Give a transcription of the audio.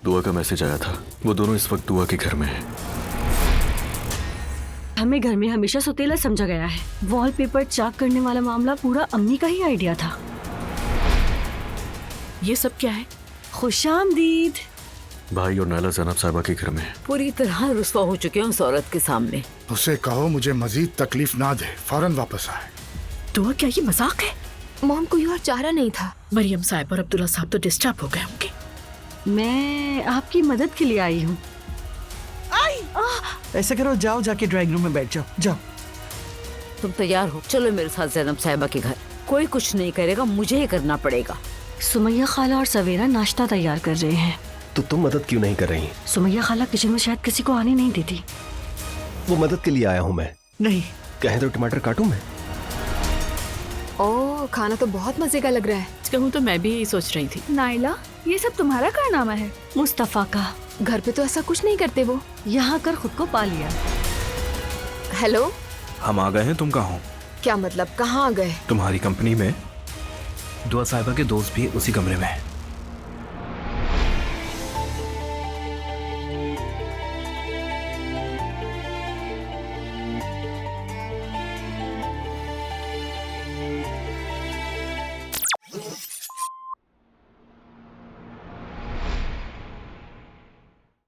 दुआ का मैसेज आया था। वो दोनों इस वक्त दुआ के घर में है। हमें घर में हमेशा सुतेला समझा गया है। वॉलपेपर चाक करने वाला मामला पूरा अम्मी का ही आइडिया था। ये सब क्या है? खुशामदीद। भाई और नाला जैनब साहिबा के घर में है। पूरी तरह रुस्वा हो चुके हैं उस औरत के सामने। उसे कहो मुझे मजीद तकलीफ ना दे, फौरन वापस आए। दुआ क्या ये मजाक है? मॉम कोई और चारा नहीं था। मरियम साहब और अब्दुल्ला साहब तो डिस्टर्ब हो गए होंगे। मैं आपकी मदद के लिए आई हूँ। ऐसा करो, जाओ जाके ड्राइंग रूम में बैठ जाओ। जाओ। तुम तैयार हो? चलो मेरे साथ जैनब साहिबा के घर। कोई कुछ नहीं करेगा, मुझे ही करना पड़ेगा। सुमैया खाला और सवेरा नाश्ता तैयार कर रहे हैं। तो तुम मदद क्यों नहीं कर रही? सुमैया खाला किचन में शायद किसी को आने नहीं देती। वो मदद के लिए आया हूँ मैं। नहीं, कहें तो टमाटर काटूं मैं? ओह, खाना तो बहुत मजे का लग रहा है। कहूँ तो मैं भी यही सोच रही थी। नाइला, ये सब तुम्हारा कारनामा है? मुस्तफा का। घर पे तो ऐसा कुछ नहीं करते वो। यहाँ कर खुद को पा लिया। हेलो, हम आ गए हैं। तुम कहाँ हो? क्या मतलब कहाँ आ गए? तुम्हारी कंपनी में। दुआ साहिबा के दोस्त भी उसी कमरे में हैं।